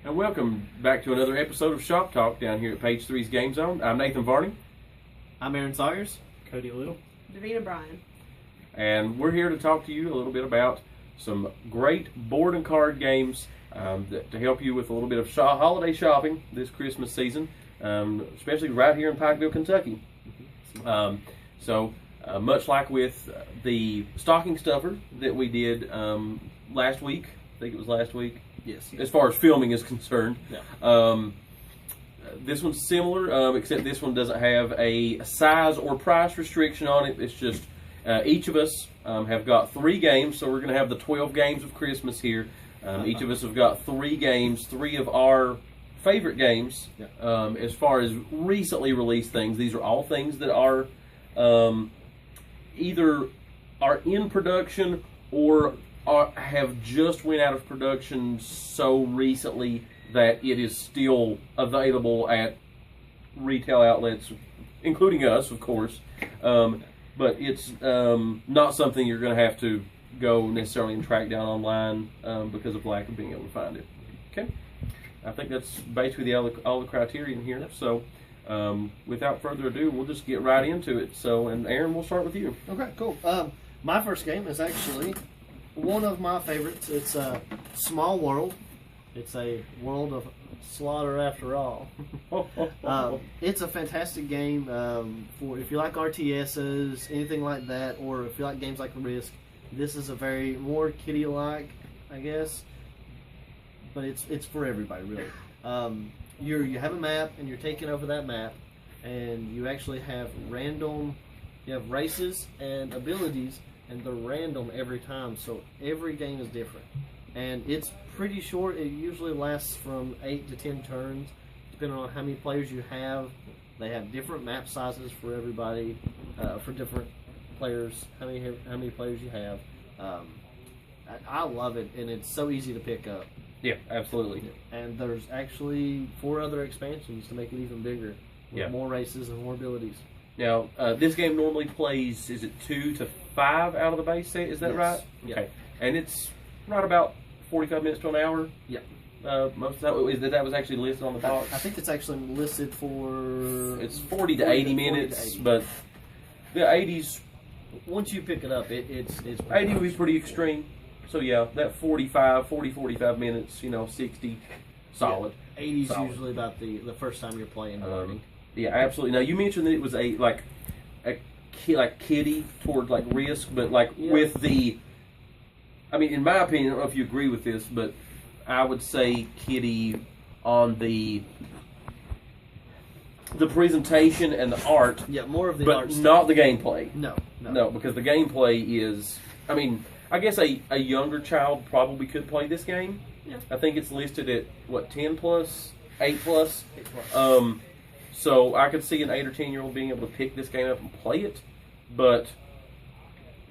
And welcome back to another episode of Shop Talk down here at Page 3's Game Zone. I'm Nathan Varney. I'm Aaron Sawyers. Cody Little. Davina Bryan. And we're here to talk to you a little bit about some great board and card games to help you with a little bit of holiday shopping this Christmas season, especially right here in Pikeville, Kentucky. Much like with the stocking stuffer that we did last week, I think it was last week. Yes. As far as filming is concerned. Yeah. This one's similar, except this one doesn't have a size or price restriction on it. It's just each of us have got 3 games, so we're going to have the 12 games of Christmas here. Each of us have got 3 games, 3 of our favorite games. Yeah. As far as recently released things, these are all things that are either are in production or have just went out of production so recently that it is still available at retail outlets, including us, of course. But it's not something you're going to have to go necessarily and track down online because of lack of being able to find it. Okay, I think that's basically all the criteria in here. Yep. So without further ado, we'll just get right into it. So, and Aaron, we'll start with you. Okay, cool. My first game is actually one of my favorites. It's a Small World. It's a world of slaughter after all. It's a fantastic game for if you like RTSs, anything like that, or if you like games like Risk. This is a very more kiddie-like, I guess, but it's for everybody really. You have a map and you're taking over that map, and you actually have random. You have races and abilities, and they're random every time. So every game is different. And it's pretty short. It usually lasts from 8 to 10 turns, depending on how many players you have. They have different map sizes for everybody, for different players, how many players you have. I love it, and it's so easy to pick up. Yeah, absolutely. And there's actually 4 other expansions to make it even bigger, with more races and more abilities. Now, this game normally plays, is it 2 to 5 out of the base set? Is that Yes. right? Yeah. Okay. And it's right about 45 minutes to an hour? Yeah. Most of that was actually listed on the box? I think it's actually listed for... It's 40 to 80 minutes, 40 to 80. but the 80s... Once you pick it up, it's 80 would be pretty extreme. So yeah, that 45 minutes, 60, solid. Yeah, 80's solid. usually about the first time you're playing and learning. Yeah, absolutely. Now you mentioned that it was a kiddie toward like Risk, but with the, I mean, in my opinion, I don't know if you agree with this, but I would say kiddie on the presentation and the art. Yeah, more of the but art stuff. not the gameplay. No, because the gameplay is, I mean, I guess a younger child probably could play this game. Yeah. I think it's listed at, 10 plus, 8 plus? 8 plus. So I could see an 8 or 10-year-old being able to pick this game up and play it, but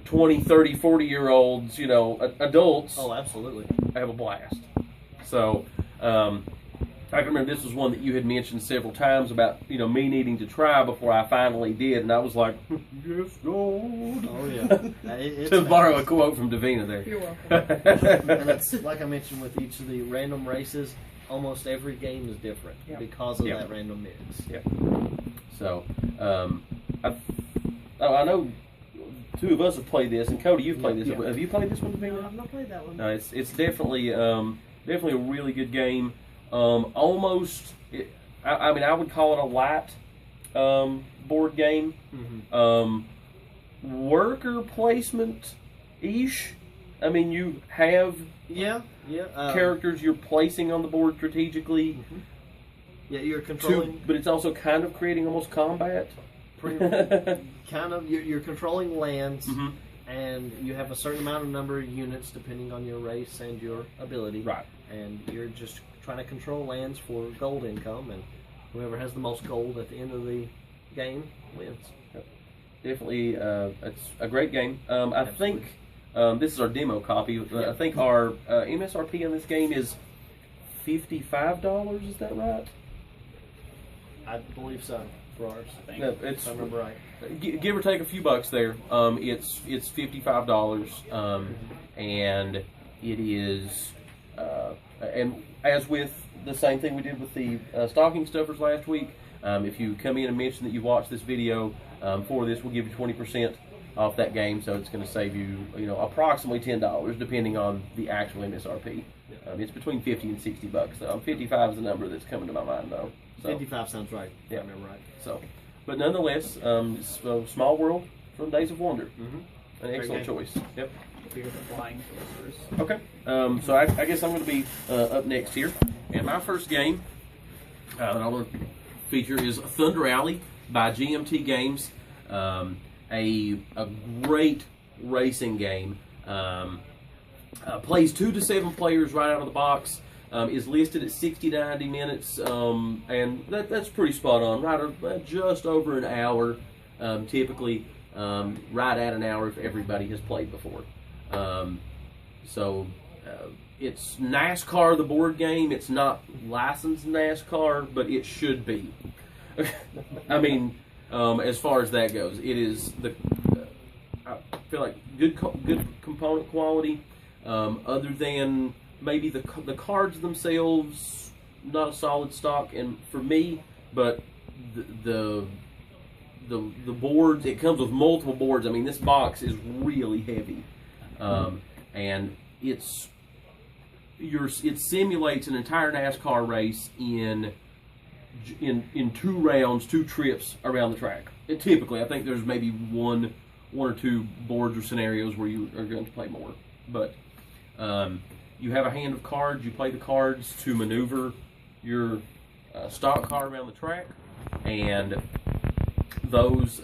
20, 30, 40-year-olds, adults Oh, absolutely. have a blast. So I can remember this was one that you had mentioned several times about, me needing to try before I finally did, and I was like, yes, Lord. Oh, yeah. It's To borrow a quote from Davina there. You're welcome. And it's, like I mentioned with each of the random races, almost every game is different because of that random mix. Yeah. So, I know 2 of us have played this, and Cody, you've played this. Yeah. Have you played this one, Davina? No, I've not played that one. No, it's definitely a really good game. Almost, I mean, I would call it a light board game. Mm-hmm. Worker placement-ish. I mean, you have characters you're placing on the board strategically. Mm-hmm. Yeah, you're controlling... but it's also kind of creating almost combat. kind of. You're controlling lands, Mm-hmm. and you have a certain number of units depending on your race and your ability. Right. And you're just trying to control lands for gold income, and whoever has the most gold at the end of the game wins. Definitely, it's a great game. I think this is our demo copy. I think our MSRP on this game is $55. Is that right? I believe so. For ours, No, it's, if I remember right. Give or take a few bucks there. It's $55, and it is. And as with the same thing we did with the stocking stuffers last week. If you come in and mention that you watched this video for this, we'll give you 20% off that game. So it's going to save you, approximately $10, depending on the actual MSRP. It's between 50 and 60 bucks. 55 is the number that's coming to my mind, though. So, 55 sounds right. Yeah. If I remember right. So, but nonetheless, it's a Small World from Days of Wonder. An excellent choice. Yep. Bigger than flying sorcerers. Okay. So I guess I'm going to be up next here. And my first game that I want to feature is Thunder Alley by GMT Games. A great racing game. Plays 2 to 7 players right out of the box. Is listed at 60-90 minutes, and that's pretty spot on. Right, just over an hour, typically. Right at an hour if everybody has played before. It's NASCAR, the board game. It's not licensed NASCAR, but it should be. I mean, as far as that goes, it is I feel like good component quality. Other than maybe the cards themselves, not a solid stock, and for me, but the boards, it comes with multiple boards. I mean, this box is really heavy, and it simulates an entire NASCAR race in 2 rounds, 2 trips around the track. Typically, I think there's maybe one or 2 boards or scenarios where you are going to play more, but you have a hand of cards. You play the cards to maneuver your stock car around the track, and those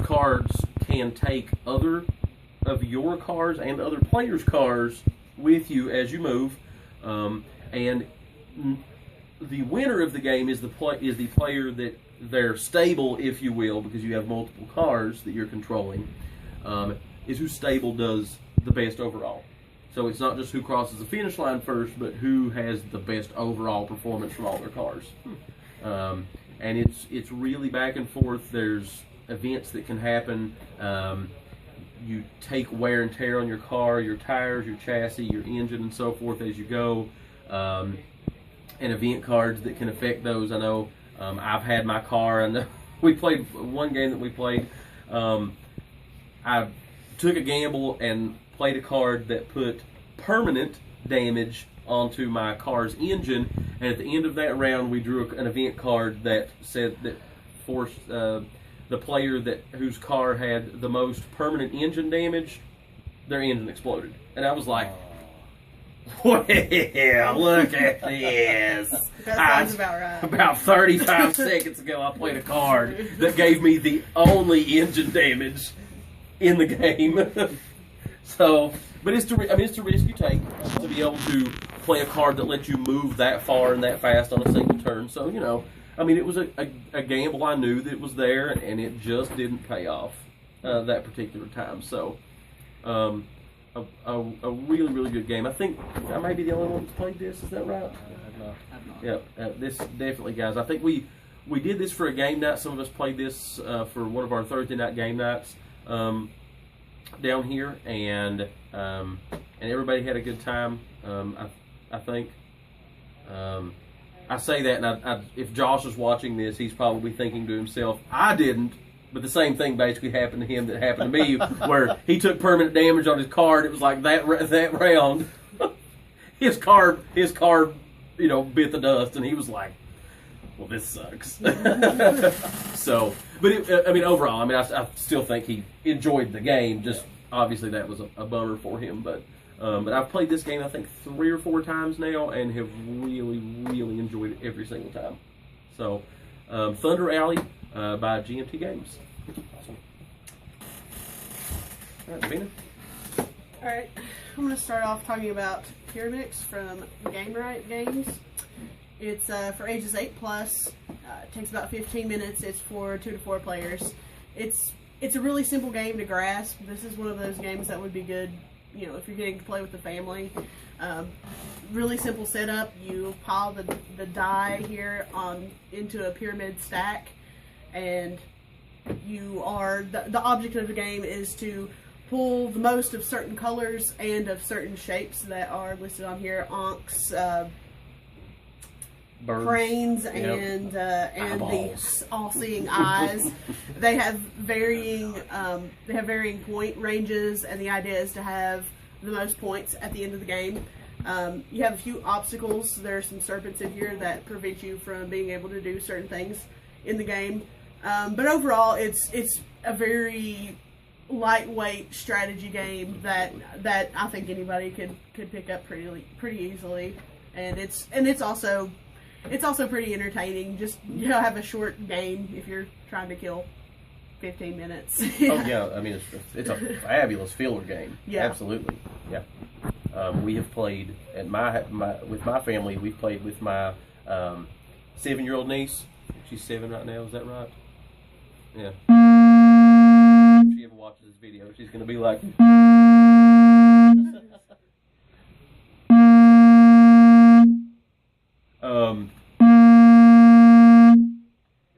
cards can take other of your cars and other players' cars with you as you move, and the winner of the game is the player that they're stable, if you will, because you have multiple cars that you're controlling, is whose stable does the best overall. So it's not just who crosses the finish line first, but who has the best overall performance from all their cars. And it's really back and forth. There's events that can happen. You take wear and tear on your car, your tires, your chassis, your engine, and so forth as you go. And event cards that can affect those. I know I've had my car, and we played one game that we played. I took a gamble and played a card that put permanent damage onto my car's engine, and at the end of that round we drew an event card that said that forced the player whose car had the most permanent engine damage, their engine exploded. And I was like, well, look at this. That sounds about right. About 35 seconds ago I played a card that gave me the only engine damage in the game. So, but it's the risk you take to be able to play a card that lets you move that far and that fast on a single turn. So, it was a gamble I knew that was there, and it just didn't pay off that particular time. So, a really, really good game. I think I may be the only one that's played this. Is that right? I've not. Yeah, this definitely, guys. I think we did this for a game night. Some of us played this for one of our Thursday night game nights down here, and everybody had a good time. I think. I say that, and if Josh is watching this, he's probably thinking to himself, "I didn't." But the same thing basically happened to him that happened to me, where he took permanent damage on his car. And it was like that round, his car, bit the dust, and he was like, "Well, this sucks." So, but overall, I still think he enjoyed the game. Just obviously that was a bummer for him. But I've played this game I think 3 or 4 times now, and have really, really enjoyed it every single time. So, Thunder Alley by GMT Games. Awesome. All right, Davina. Alright, I'm going to start off talking about Pyramix from Game Right Games. It's for ages 8+. It takes about 15 minutes. It's for 2 to 4 players. It's a really simple game to grasp. This is one of those games that would be good, if you're getting to play with the family. Really simple setup. You pile the die here into a pyramid stack, and the object of the game is to pull the most of certain colors and of certain shapes that are listed on here. Ankhs, Birds. cranes Yep. and Eyeballs. the all-seeing eyes. They have varying point ranges, and the idea is to have the most points at the end of the game. You have a few obstacles. There are some serpents in here that prevent you from being able to do certain things in the game. But overall, it's a very lightweight strategy game that I think anybody could pick up pretty easily, and it's also pretty entertaining. Just have a short game if you're trying to kill 15 minutes. Oh yeah, I mean it's a fabulous filler game. Yeah. Absolutely. Yeah. We have played at with my family. We've played with my 7-year-old niece. She's 7 right now. Is that right? Yeah. If she ever watches this video, she's going to be like.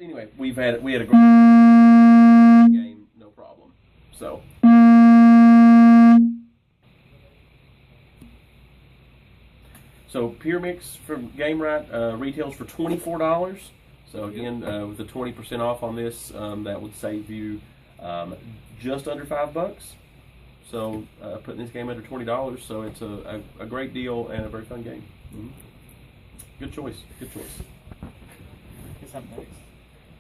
Anyway, we had a great game, no problem. So. So Pyramix from Game Right retails for $24. So again, with the 20% off on this, that would save you just under $5. So putting this game under $20, so it's a great deal and a very fun game. Mm-hmm. Good choice. Good choice. Guess I'm next.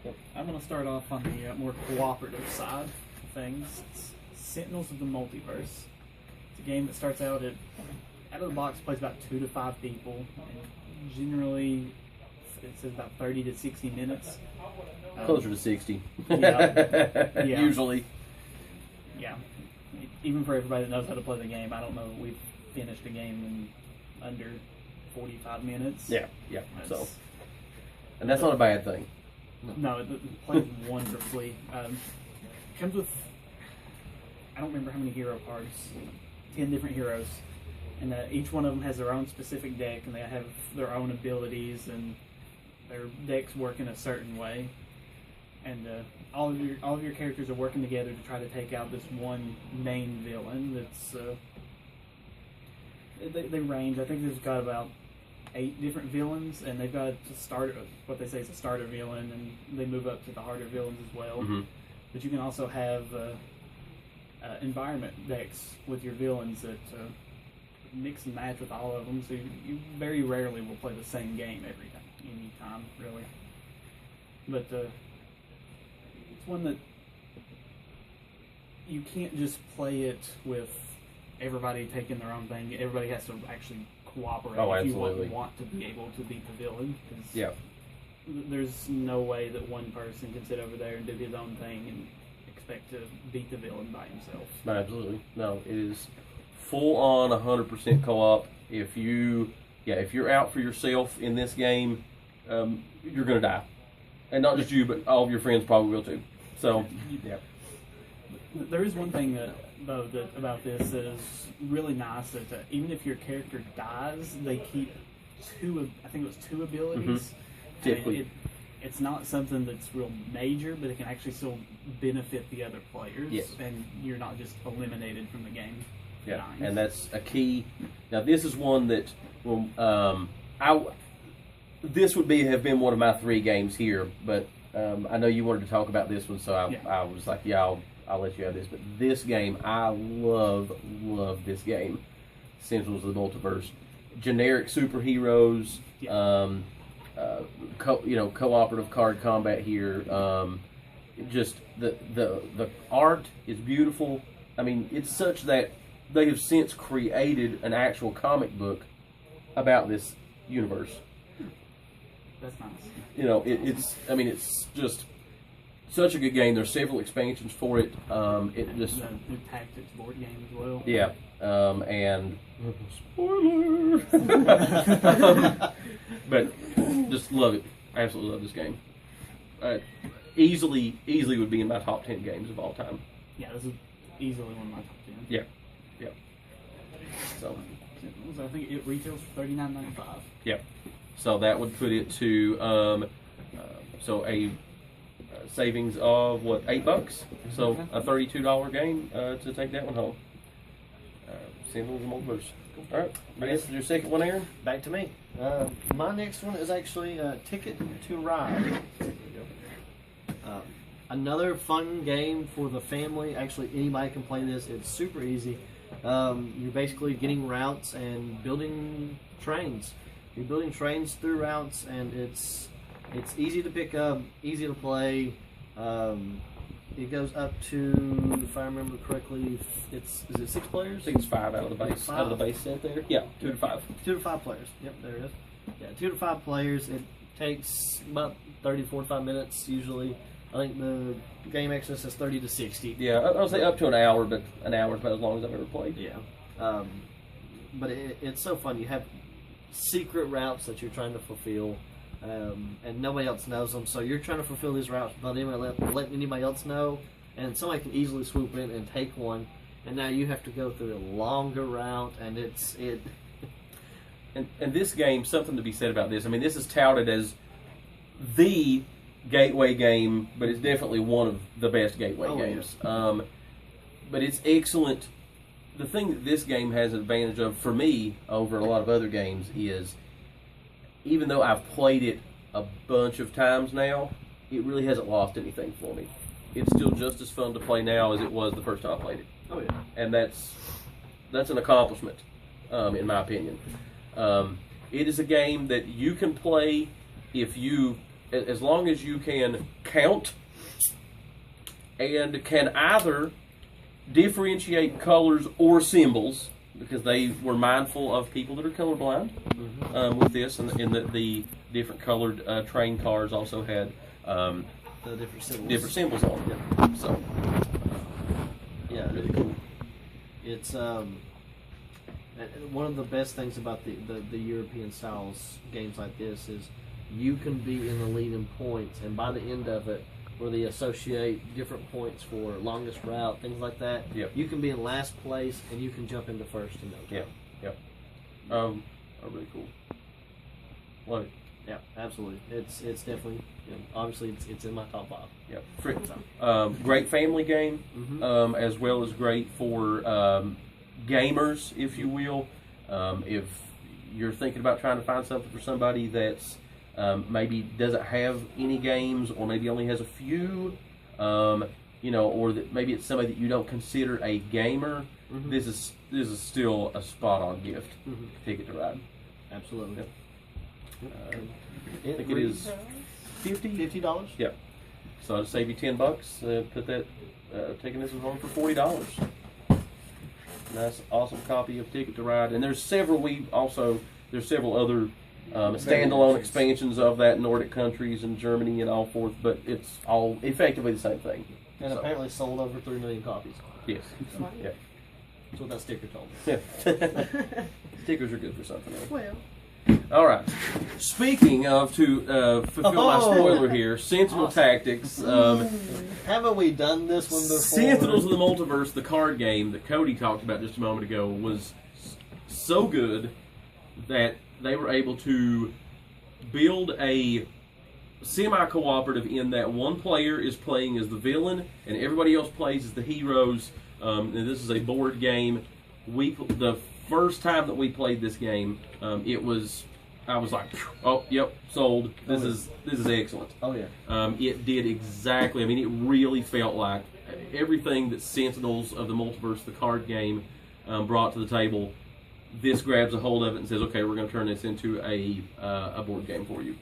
Yep. I'm going to start off on the more cooperative side of things. It's Sentinels of the Multiverse. It's a game that starts out of the box, plays about 2 to 5 people, and generally it says about 30 to 60 minutes. Closer to 60. Yeah. Usually. Yeah. Even for everybody that knows how to play the game, I don't know that we've finished a game in under 45 minutes. Yeah. And that's not a bad thing. No, it plays wonderfully. Comes with, I don't remember how many hero cards, 10 different heroes. And each one of them has their own specific deck, and they have their own abilities, and their decks work in a certain way. And all of your characters are working together to try to take out this one main villain. That's they range. I think there's got about 8 different villains, and they've got to start what they say is a starter villain, and they move up to the harder villains as well. Mm-hmm. But you can also have environment decks with your villains that mix and match with all of them, so you very rarely will play the same game any time, really. But it's one that you can't just play it with everybody taking their own thing. Everybody has to actually cooperate if you want to be able to beat the villain. Yeah. There's no way that one person can sit over there and do his own thing and expect to beat the villain by himself. Absolutely. No, it is full on 100% co-op. If you're out for yourself in this game, you're gonna die, and not just you, but all of your friends probably will too. So, yeah. There is one thing about this that is really nice, that even if your character dies, they keep 2 abilities. Mm-hmm. Typically. It's not something that's real major, but it can actually still benefit the other players. Yes. And you're not just eliminated from the game. Yeah, and that's a key. Now, this is one that this would have been one of my 3 games here, but I know you wanted to talk about this one, so I was like, yeah, I'll let you have this. But this game, I love this game. Sentinels of the Multiverse, generic superheroes, cooperative card combat here. Just the art is beautiful. I mean, it's such that they have since created an actual comic book about this universe. That's nice. It's just such a good game. There's several expansions for it. It just the new Tactics board game as well. Yeah, and spoiler. But just love it. Absolutely love this game. Easily would be in my top 10 games of all time. Yeah, this is easily one of my top 10. Yeah. So I think it retails for $39.95. Yeah. So that would put it to a savings of what, $8? So a $32 game to take that one home. Sentinels of the Multiverse. All right. I guess your second one, Aaron? Back to me. My next one is actually Ticket to Ride. Another fun game for the family. Actually, anybody can play this. It's super easy. You're basically getting routes and building trains. You're building trains through routes, and it's easy to pick up, easy to play. It goes up to, if I remember correctly, is it 6 players? I think it's 5 out of the base. 5. Out of the base set there. Yeah, 2 to 5. 2 to 5 players. Yep, there it is. Yeah, 2 to 5 players. It takes about 30 to 45 minutes usually. I think the game access is 30 to 60. Yeah, I'll say up to an hour, but an hour is about as long as I've ever played. Yeah. But it's so fun. You have secret routes that you're trying to fulfill. And nobody else knows them, so you're trying to fulfill these routes without anybody letting anybody else know, and somebody can easily swoop in and take one, and now you have to go through a longer route, and And this game, something to be said about this. I mean, this is touted as the gateway game, but it's definitely one of the best gateway games. Yeah. But it's excellent. The thing that this game has an advantage of for me over a lot of other games is, even though I've played it a bunch of times now, it really hasn't lost anything for me. It's still just as fun to play now as it was the first time I played it. Oh yeah. And that's an accomplishment, in my opinion. It is a game that you can play as long as you can count and can either differentiate colors or symbols, because they were mindful of people that are colorblind with this, and the different colored train cars also had The different symbols on them. So, yeah, really cool. It's one of the best things about the European styles games like this is you can be in the lead in points, and by the end of it, where they associate different points for longest route, things like that. Yep. You can be in last place, and you can jump into first in no time. Yep. Really cool. Love it. Yeah, absolutely. It's definitely, obviously it's in my top 5. Yep. Great family game, as well as great for gamers, if you will. If you're thinking about trying to find something for somebody that's maybe doesn't have any games, or maybe only has a few, or that maybe it's somebody that you don't consider a gamer, this is still a spot-on gift. Ticket to Ride. Absolutely. I think it is $50. Yep. So I'll save you $10. Put that taking this one home for $40. Nice, awesome copy of Ticket to Ride, and there's several other standalone expansions of that, Nordic countries and Germany and all forth, but it's all effectively the same thing. And apparently sold over 3 million copies. Yes. Yeah. That's what that sticker told me. Yeah. Stickers are good for something else. Well, all right. Speaking of, to fulfill my spoiler here, Sentinel Tactics. Haven't we done this one before? Sentinels of the Multiverse, the card game that Cody talked about just a moment ago, was so good that they were able to build a semi-cooperative in that one player is playing as the villain and everybody else plays as the heroes. And this is a board game. The first time that we played this game, I was like, oh, yep, sold. This is excellent. Oh yeah. It did exactly. I mean, it really felt like everything that Sentinels of the Multiverse, the card game, brought to the table. This grabs a hold of it and says, okay, we're going to turn this into a board game for you,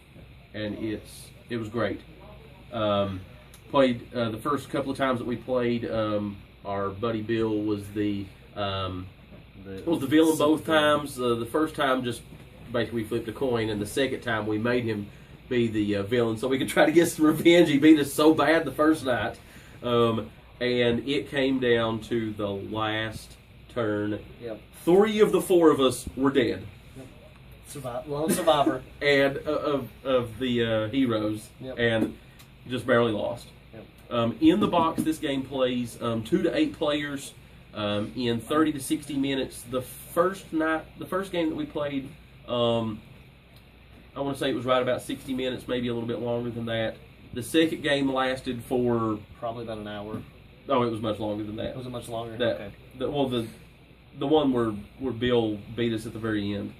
and it was great. Played the first couple of times that we played. Our buddy Bill was the villain both times. The first time, just basically we flipped a coin, and the second time we made him be the villain so we could try to get some revenge. He beat us so bad the first night, and it came down to the last turn. Yep. 3 of the 4 of us were dead. Lone survivor. And of the heroes, yep. And just barely lost. Yep. In the box, this game plays 2 to 8 players in 30 to 60 minutes. The first game that we played, I want to say it was right about 60 minutes, maybe a little bit longer than that. The second game lasted for probably about an hour. Oh, it was much longer than that. Was it much longer? Okay. the one where Bill beat us at the very end.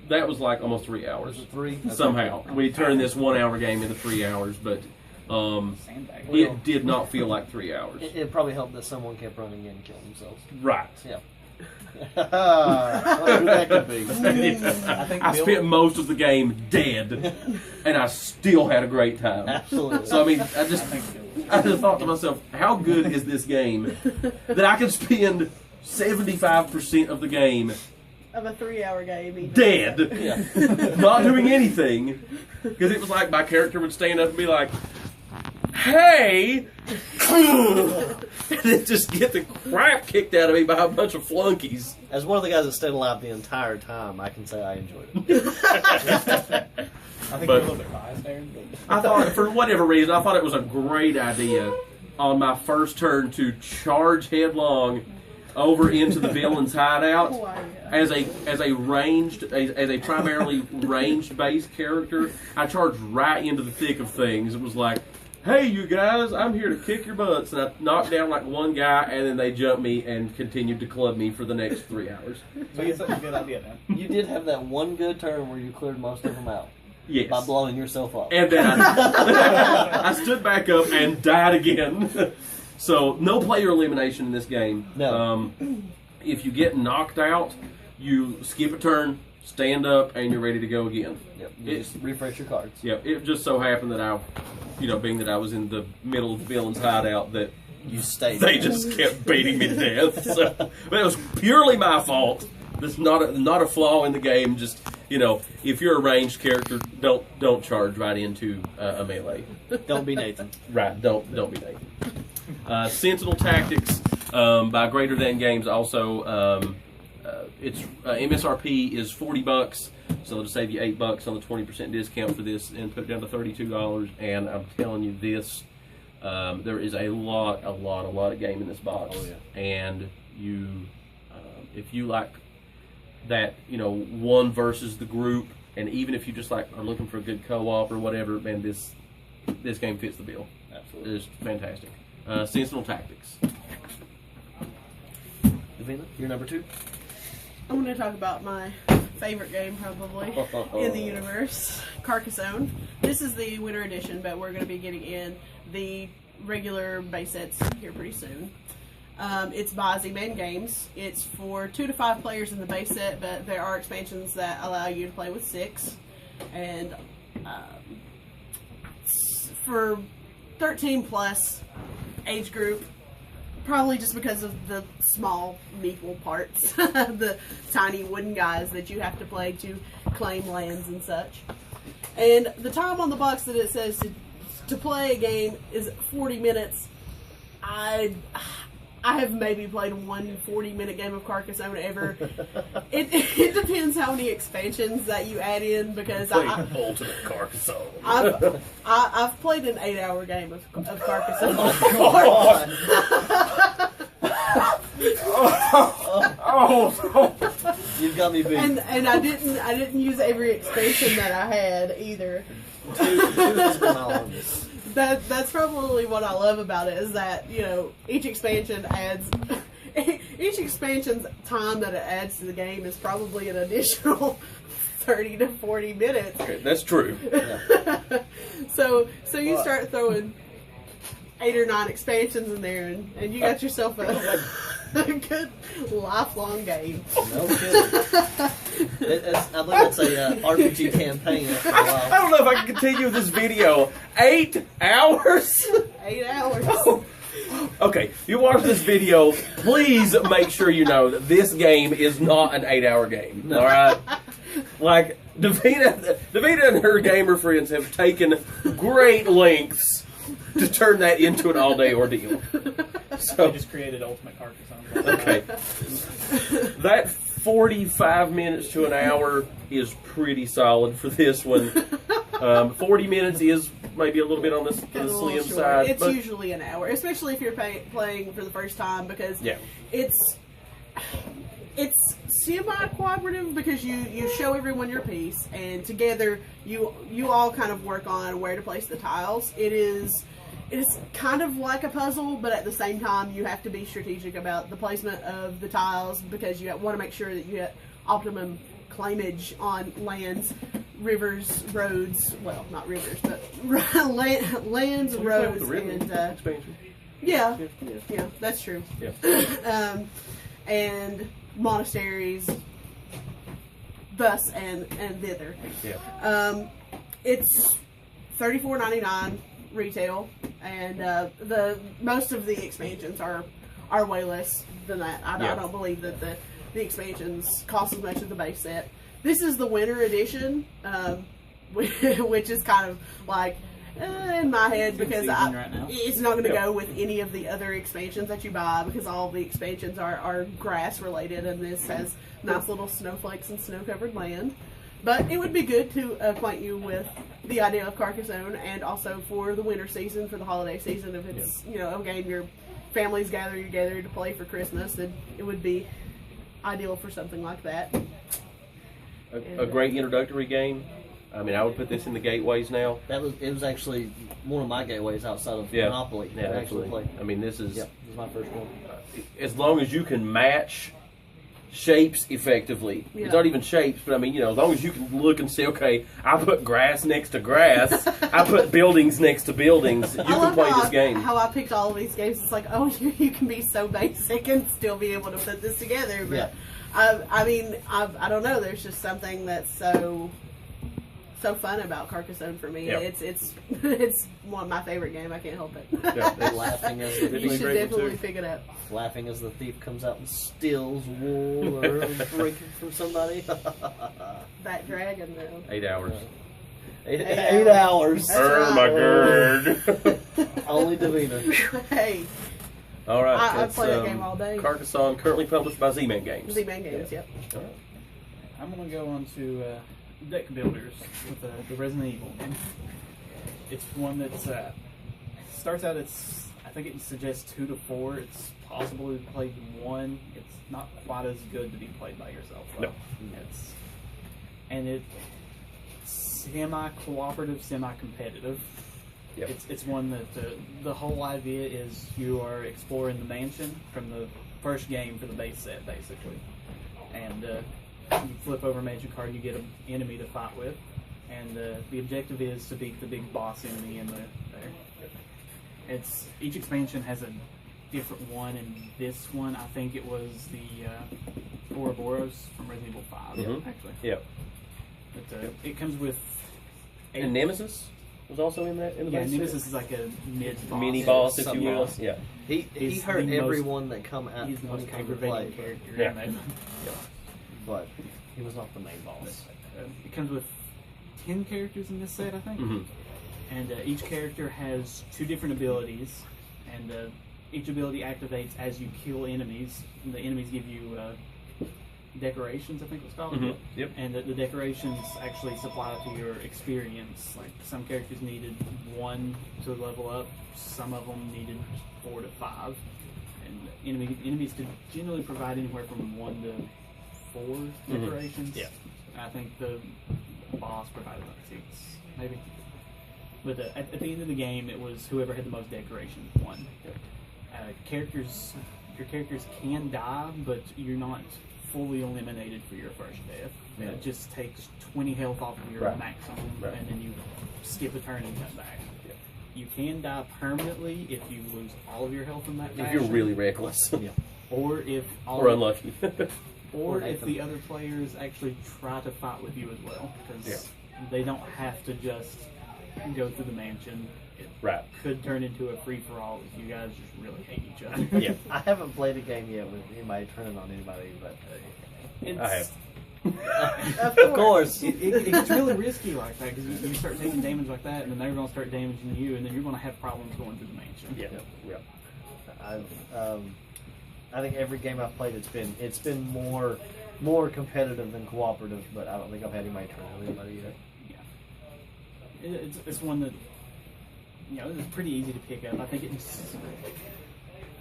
That was like almost 3 hours. Was it 3? Somehow we turned this 1 hour game into 3 hours, but Sandbag. it did not feel like 3 hours. It probably helped that someone kept running in and killing themselves. Right. Yeah. Whatever that could be. I spent most of the game dead, and I still had a great time. Absolutely. So I mean, I just thought to myself, how good is this game that I can spend 75% of the game Of a 3-hour game. Even. dead, Yeah. not doing anything, because it was like my character would stand up and be like, "Hey," and then just get the crap kicked out of me by a bunch of flunkies. As one of the guys that stayed alive the entire time, I can say I enjoyed it. I think But- you're a little bit biased there. But I thought, for whatever reason, I thought it was a great idea on my first turn to charge headlong over into the villain's hideout. Oh, yeah. As a primarily ranged based character, I charged right into the thick of things. It was like, "Hey, you guys, I'm here to kick your butts," and I knocked down like one guy, and then they jumped me and continued to club me for the next 3 hours. so it's a good idea then. You did have that one good turn where you cleared most of them out Yes. by blowing yourself up. And then I stood back up and died again. So no player elimination in this game. No. If you get knocked out, you skip a turn, stand up, and you're ready to go again. Yep. You just refresh your cards. Yep. It just so happened that being that I was in the middle of the villain's hideout, that You stayed. they just kept beating me to death. So, but it was purely my fault. There's not a flaw in the game. Just if you're a ranged character, don't charge right into a melee. Don't be Nathan. Right. Don't be Nathan. Sentinel Tactics by Greater Than Games. Also, its MSRP is $40, so it'll save you $8 on the 20% discount for this, and put it down to $32. And I'm telling you this, there is a lot of game in this box. Oh, yeah. And if you like that, one versus the group, and even if you just are looking for a good co-op or whatever, man, this game fits the bill. Absolutely. It's fantastic. Sentinel Tactics. Davina, you're number 2? I'm going to talk about my favorite game probably in the universe, Carcassonne. This is the winter edition, but we're going to be getting in the regular base sets here pretty soon. It's by Z-Man Games. It's for 2 to 5 players in the base set, but there are expansions that allow you to play with 6. And for 13 plus age group, probably just because of the small meeple parts, the tiny wooden guys that you have to play to claim lands and such. And the time on the box that it says to play a game is 40 minutes. I have maybe played one 40-minute game of Carcassonne ever. It depends how many expansions that you add in, because Ultimate Carcassonne. I've played an 8-hour game of Carcassonne. You've got me beat. and I didn't use every expansion that I had either. Two has been my longest. That's probably what I love about it, is that each expansion's time that it adds to the game is probably an additional 30 to 40 minutes. Okay, that's true. Yeah. So you start throwing 8 or 9 expansions in there, and you got yourself a good lifelong game. No kidding. I believe it's a RPG campaign after a I while. don't know if I can continue this video. 8 hours? 8 hours. Oh. Okay, you watch this video, please make sure you know that this game is not an 8-hour game. No. Alright? Like, Davina and her gamer friends have taken great lengths to turn that into an all-day ordeal. I So, just created Ultimate Carcassonne. okay. That 45 minutes to an hour is pretty solid for this one. 40 minutes is maybe a little bit on the It's a little slim short. side. It's but usually an hour, especially if you're playing for the first time, because Yeah. it's semi-cooperative, because you show everyone your piece, and together you all kind of work on where to place the tiles. it's kind of like a puzzle, but at the same time, you have to be strategic about the placement of the tiles because you want to make sure that you get optimum claimage on lands, rivers, roads. Well, not rivers, but lands, roads, and expansion. yeah, that's true. Yeah. And monasteries, thus and thither. Yeah. It's $34.99 retail, and the most of the expansions are way less than that. I don't believe that the expansions cost as much as the base set. This is the winter edition, which is kind of like in my head because it's not going to go with any of the other expansions that you buy because all the expansions are grass related, and this has nice little snowflakes and snow covered land. But it would be good to acquaint you with the idea of Carcassonne, and also for the winter season, for the holiday season. If it's a game your families gather together to play for Christmas, then it would be ideal for something like that. A great introductory game. I mean, I would put this in the gateways now. It was actually one of my gateways outside of Monopoly. Yeah, absolutely. I mean, this is this is my first one. As long as you can match shapes effectively. Yeah. It's not even shapes, but I mean, as long as you can look and say, okay, I put grass next to grass, I put buildings next to buildings, you can play this game. How I picked all of these games, it's like, oh, you can be so basic and still be able to put this together. But I mean, I don't know. There's just something that's so fun about Carcassonne for me. Yeah. It's one of my favorite game. I can't help it. Yeah. Laughing as the You should definitely pick it up. Laughing as the thief comes out and steals wool or drinking from somebody. That dragon, though. 8 hours. 8 hours. That's my gird. Only Davina. Hey, All right. I play that game all day. Carcassonne, currently published by Z-Man Games. Z-Man Games, yep. All right. I'm going to go on to deck builders with the Resident Evil game. It's one that starts out, I think it suggests 2 to 4. It's possible to play 1. It's not quite as good to be played by yourself. No. It's semi-cooperative, semi-competitive. Yep. It's one that the whole idea is you are exploring the mansion from the first game for the base set, basically. And you flip over a magic card, you get an enemy to fight with, and the objective is to beat the big boss enemy in there. Each expansion has a different one, and this one, I think it was the Ouroboros from Resident Evil 5, actually. Yeah. But it comes with... And Nemesis was also in that? In the base set? Nemesis is like a mid-boss. Mini-boss, if you will. Else. Yeah. He hurt everyone that come out He's the when most he came to aggravating play. character. Yeah. in that. But he was not the main boss. It comes with 10 characters in this set, I think. Mm-hmm. And each character has 2 different abilities, and each ability activates as you kill enemies. And the enemies give you decorations, I think it's called. Mm-hmm. Yep. And the decorations actually supply to your experience. Like some characters needed 1 to level up, some of them needed 4 to 5. And enemies could generally provide anywhere from 1 to 4 decorations. Yeah. I think the boss provided like 6, maybe. But at the end of the game, it was whoever had the most decorations won. Your characters can die, but you're not fully eliminated for your first death. Yeah. It just takes 20 health off of your maximum, and then you skip a turn and come back. Yeah. You can die permanently if you lose all of your health in that If fashion. you're really reckless. Or if or unlucky. Or if the other players actually try to fight with you as well, because they don't have to just go through the mansion. It could turn into a free-for-all if you guys just really hate each other. Yeah, I haven't played a game yet with anybody turning on anybody, but I have. Of course. It's really risky like that, because you start taking damage like that, and then they're going to start damaging you, and then you're going to have problems going through the mansion. I think every game I've played, it's been more competitive than cooperative, but I don't think I've had anybody turn on anybody yet. It's one that it's pretty easy to pick up. I think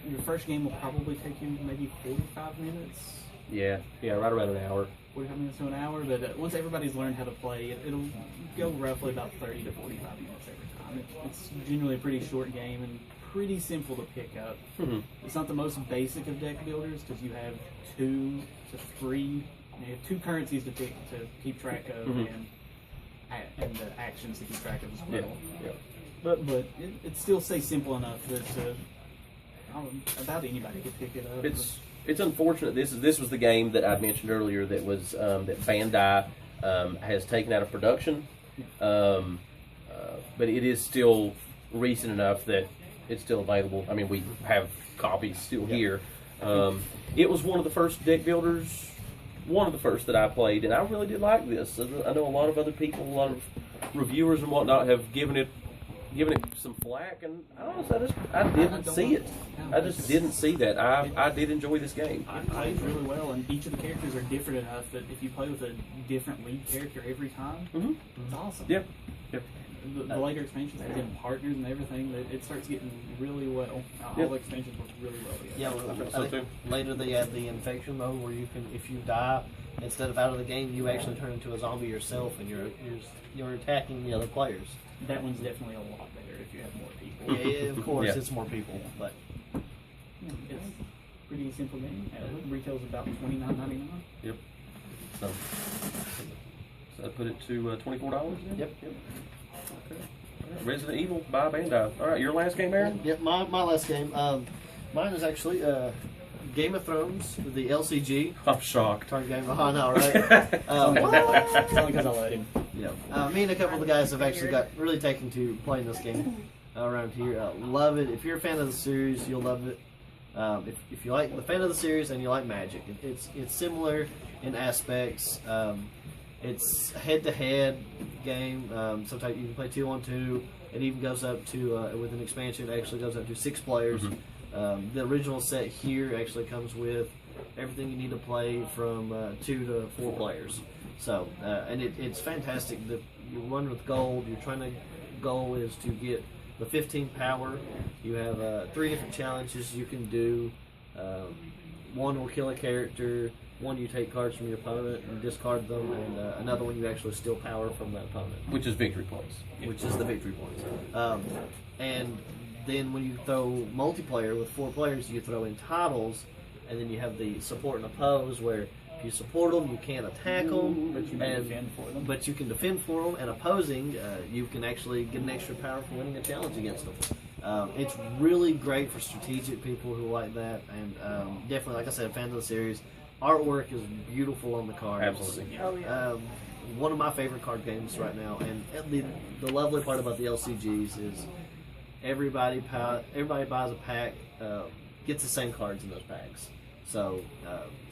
your first game will probably take you maybe 45 minutes. Yeah, right around an hour. 45 minutes to an hour, but once everybody's learned how to play, it'll go roughly about 30 to 45 minutes every time. It's generally a pretty short game and pretty simple to pick up. It's not the most basic of deck builders because you have 2 to 3, you have 2 currencies to keep track of and the actions to keep track of as well. But it still stays simple enough that about anybody could pick it up. It's unfortunate. This was the game that I mentioned earlier that was that Bandai has taken out of production, but it is still recent enough that it's still available. I mean, we have copies still here. It was one of the first deck builders, one of the first that I played, and I really did like this. I know a lot of other people, a lot of reviewers and whatnot have given it some flack, and I didn't see it. I just didn't see that. I did enjoy this game. I played really well, and each of the characters are different enough that if you play with a different lead character every time, it's awesome. Yep. The later expansions, having partners and everything, it starts getting really well. All the expansions work really well together. Yeah, well, I think later they add the infection mode where you can, if you die, instead of out of the game, you actually turn into a zombie yourself, and you're attacking the other players. That one's definitely a lot better if you have more people. Yeah, of course, it's more people, but it's a pretty simple game. Retails about $29.99. Yep. So I put it to $24. Yep. Okay. Resident Evil by Bandai. All right, your last game, Aaron? Yep, my last game. Mine is actually Game of Thrones, the LCG. I'm shocked. Turn game. I know, right? It's only because I let him. Yeah. Me and a couple of the guys have actually got really taken to playing this game around here. Love it. If you're a fan of the series, you'll love it. If you like the fan of the series and you like Magic, it's similar in aspects. It's a head-to-head game. Sometimes you can play 2-on-2. It even goes up to, with an expansion, it actually goes up to 6 players. The original set here actually comes with everything you need to play from 2 to 4 players. So, and it's fantastic. You run with gold. Goal is to get the 15 power. You have 3 different challenges you can do. One will kill a character. One, you take cards from your opponent and discard them, and another one you actually steal power from that opponent. Which is victory points. Which is the victory points. And then when you throw multiplayer with 4 players, you throw in titles, and then you have the support and oppose, where if you support them, you can't attack them, but you can defend for them. But you can defend for them, and opposing, you can actually get an extra power for winning a challenge against them. It's really great for strategic people who like that, and definitely, like I said, fans of the series. Artwork is beautiful on the cards. Absolutely. Oh, yeah. One of my favorite card games right now, and the lovely part about the LCGs is everybody buys a pack, gets the same cards in those packs. So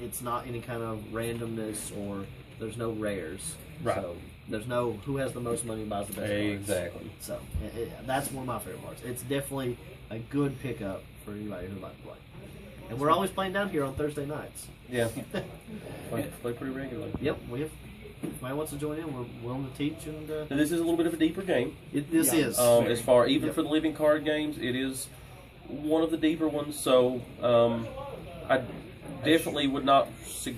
it's not any kind of randomness, or there's no rares. Right. So there's no who has the most money buys the best cards. Exactly. So that's one of my favorite parts. It's definitely a good pickup for anybody who likes to play. And we're always playing down here on Thursday nights. Yeah. play pretty regularly. Yep. If anybody wants to join in, we're willing to teach. And this is a little bit of a deeper game. This is. As far, even for the living card games, it is one of the deeper ones. So I definitely would not suggest